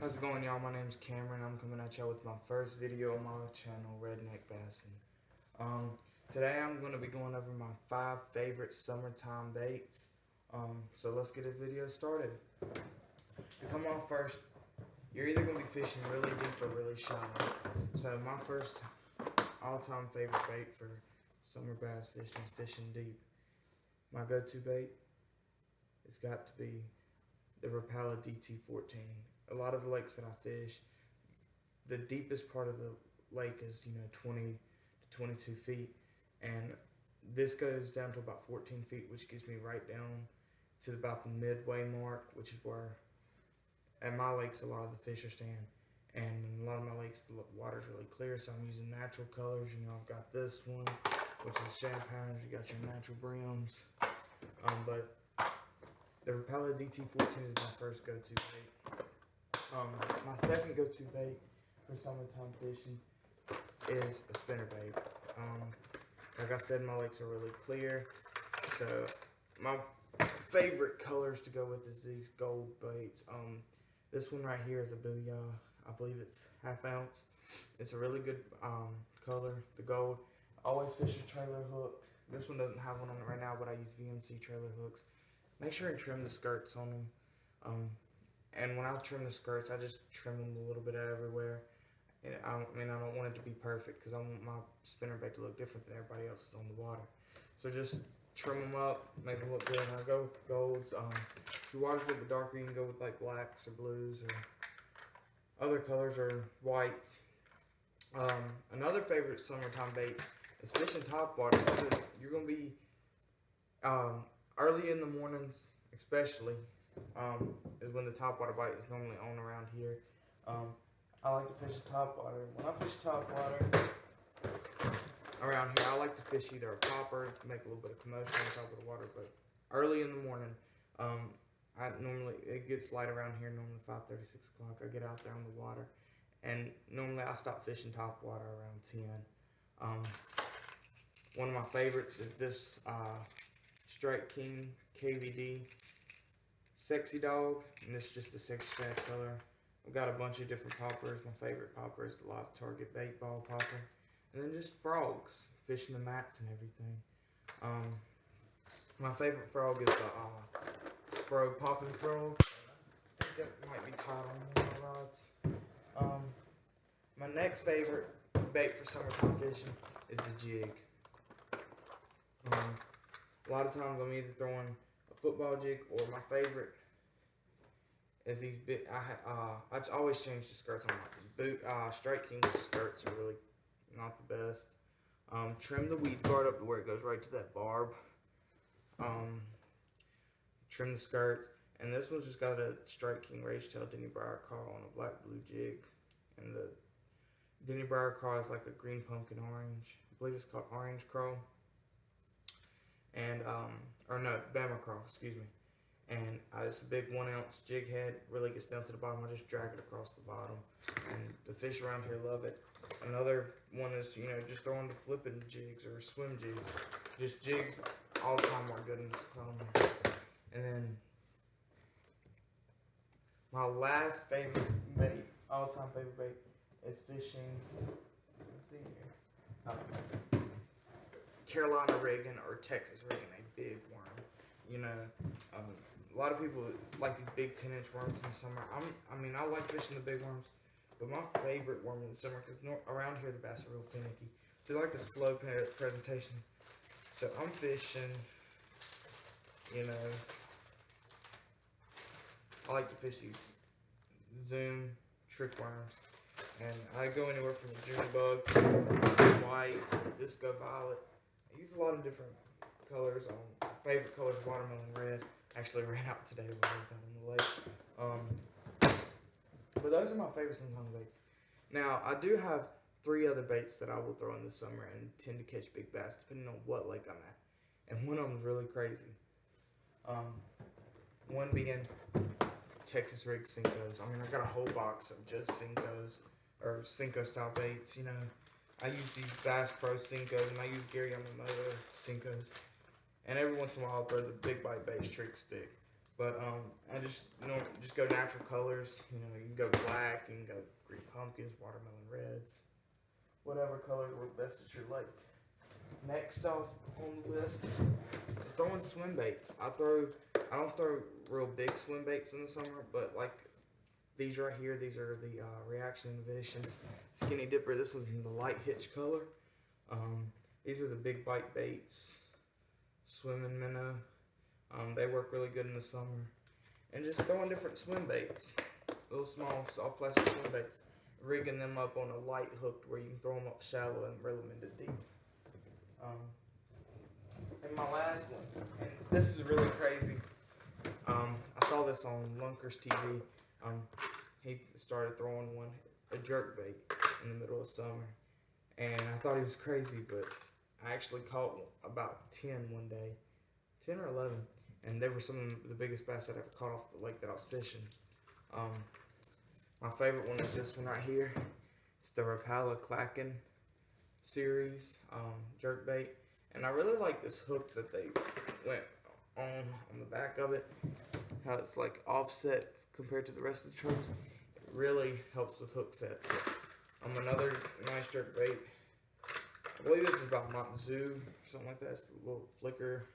How's it going, y'all? My name's Cameron. I'm coming at y'all with my first video on my channel, Redneck Bassin. Today I'm going to be going over my 5 favorite summertime baits. So let's get this video started. To come off first, you're either going to be fishing really deep or really shallow. So my first all-time favorite bait for summer bass fishing is fishing deep. My go-to bait, it's got to be the Rapala DT14. A lot of the lakes that I fish, the deepest part of the lake is 20 to 22 feet, and this goes down to about 14 feet, which gets me right down to about the midway mark, which is where at my lakes a lot of the fish are staying. And in a lot of my lakes the water's really clear, so I'm using natural colors. I've got this one, which is champagnes. You got your natural brims, but the Rapala DT14 is my first go-to bait. My second go-to bait for summertime fishing is a spinner bait. Like I said, my lakes are really clear, so my favorite colors to go with is these gold baits. This one right here is a Booyah. I believe it's ½ ounce. It's a really good color, the gold. I always fish a trailer hook. This one doesn't have one on it right now, but I use VMC trailer hooks. Make sure and trim the skirts on them. And when I trim the skirts, I just trim them a little bit everywhere. And I don't want it to be perfect because I want my spinner bait to look different than everybody else's on the water. So just trim them up, make them look good. And I go with golds. If your water's a little bit darker, you can go with like blacks or blues or other colors or whites. Another favorite summertime bait is fishing topwater, because you're going to be early in the mornings, especially. Is when the topwater bite is normally on around here. I like to fish topwater. When I fish topwater around here, I like to fish either a popper to make a little bit of commotion on top of the water. But early in the morning, it gets light around here. Normally 5:30, 6 o'clock. I get out there on the water, and normally I stop fishing topwater around 10. One of my favorites is this Strike King KVD Sexy Dog, and this is just a sexy shad color. I've got a bunch of different poppers. My favorite popper is the Live Target Bait Ball popper. And then just frogs, fishing the mats and everything. My favorite frog is the Sprode Popping Frog. I think that might be caught on one of my rods. My next favorite bait for summertime fishing is the jig. A lot of times I'm either throwing a football jig, or my favorite is these big. I always change the skirts on my Strike King's skirts are really not the best. Trim the weed guard up to where it goes right to that barb. Trim the skirts, and this one's just got a Strike King Rage Tail Denny Briar Carl on a black blue jig, and the Denny Briar Carl is like a green pumpkin orange. I believe it's called Orange Crow. And or no, Bama Crawl, excuse me. And it's a big 1 ounce jig head, really gets down to the bottom. I just drag it across the bottom, and the fish around here love it. Another one is just throwing the flipping jigs or swim jigs. Just jigs all the time are good in the summer. And then my last favorite bait, all-time favorite bait, is fishing. Let's see here. Carolina rigging or Texas rigging a big worm. A lot of people like these big 10-inch worms in the summer. I like fishing the big worms, but my favorite worm in the summer, because around here the bass are real finicky. They like a slow presentation. So I'm fishing, I like to fish these Zoom trick worms. And I go anywhere from the June bug to white to disco violet. I use a lot of different colors. Favorite color is watermelon red. Actually ran out today when I was out on the lake. But those are my favorite summertime baits. Now, I do have 3 other baits that I will throw in the summer and tend to catch big bass, depending on what lake I'm at. And one of them is really crazy. One being Texas rig Cincos. I got a whole box of just Cincos, or Cinco style baits. I use these Bass Pro Cincos, and I use Gary Yamamoto Cincos. And every once in a while I'll throw the big bite bass trick stick. But I just go natural colors. You know, you can go black, you can go green pumpkins, watermelon reds, whatever colors work best at your lake. Next off on the list is throwing swim baits. I don't throw real big swim baits in the summer, but like these right here, these are the Reaction Innovations Skinny Dipper. This one's in the light hitch color. These are the big bite baits, swimming minnow. They work really good in the summer. And just throwing different swim baits, little small soft plastic swim baits, rigging them up on a light hook where you can throw them up shallow and reel them into deep. And my last one, and this is really crazy. I saw this on Lunker's TV. He started throwing a jerk bait in the middle of summer, and I thought he was crazy, but I actually caught about 10 one day, 10 or 11, and they were some of the biggest bass I'd ever caught off the lake that I was fishing. My favorite one is this one right here. It's the Rapala Clacking series jerk bait, and I really like this hook that they went on the back of it. How it's like offset compared to the rest of the trebles. It really helps with hook sets. Another nice jerk bait. I believe this is about Mont Zoo or something like that. It's a little flicker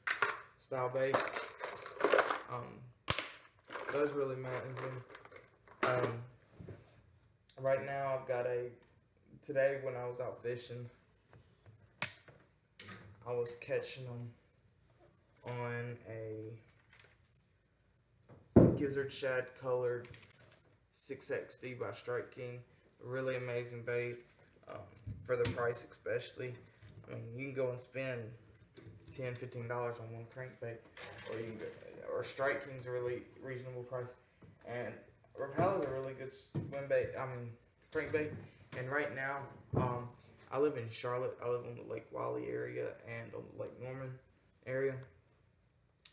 style bait. That was really amazing. Right now I've got today when I was out fishing, I was catching them on a gizzard shad colored 6XD by Strike King. Really amazing bait, for the price especially. I mean, you can go and spend $10, $15 on one crankbait, or Strike King's a really reasonable price. And Rapala's a really good crankbait. And right now, I live in Charlotte. I live on the Lake Wylie area and on the Lake Norman area.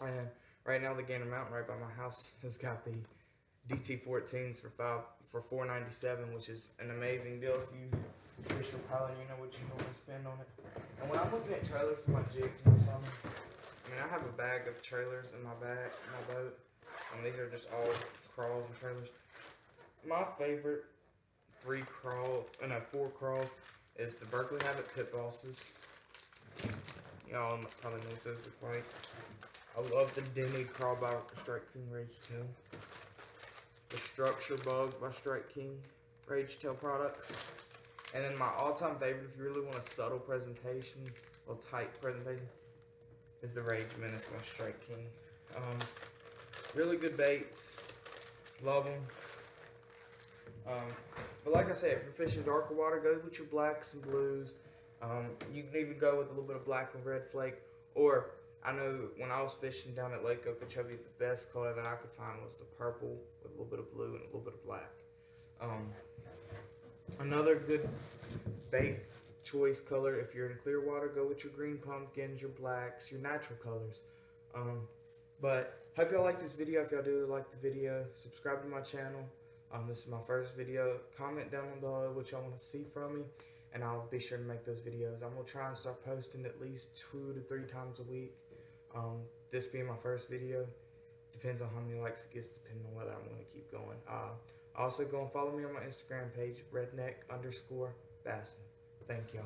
And right now, the Gander Mountain right by my house has got the DT14s for $4.97, which is an amazing deal if you fish Rapala and you know what you're going to spend on it. And when I'm looking at trailers for my jigs in the summer, I mean, I have a bag of trailers in my boat. These are just all crawls and trailers. My favorite four crawls is the Berkeley Habit Pit Bosses. Y'all probably know what those look like. I love the Denny Crawl by Strike King Rage Tail. The Structure Bug by Strike King Rage Tail products. And then my all-time favorite, if you really want a subtle presentation, a tight presentation, is the Rage Menace by Strike King. Really good baits. Love them. But like I said, if you're fishing darker water, go with your blacks and blues. You can even go with a little bit of black and red flake. Or, I know when I was fishing down at Lake Okeechobee, the best color that I could find was the purple with a little bit of blue and a little bit of black. Another good bait choice color, if you're in clear water, go with your green pumpkins, your blacks, your natural colors. But hope y'all like this video. If y'all do like the video, subscribe to my channel. This is my first video. Comment down below what y'all want to see from me, and I'll be sure to make those videos. I'm going to try and start posting at least 2 to 3 times a week. This being my first video, depends on how many likes it gets, depending on whether I'm going to keep going. Also, go and follow me on my Instagram page, redneck_bassin. Thank y'all.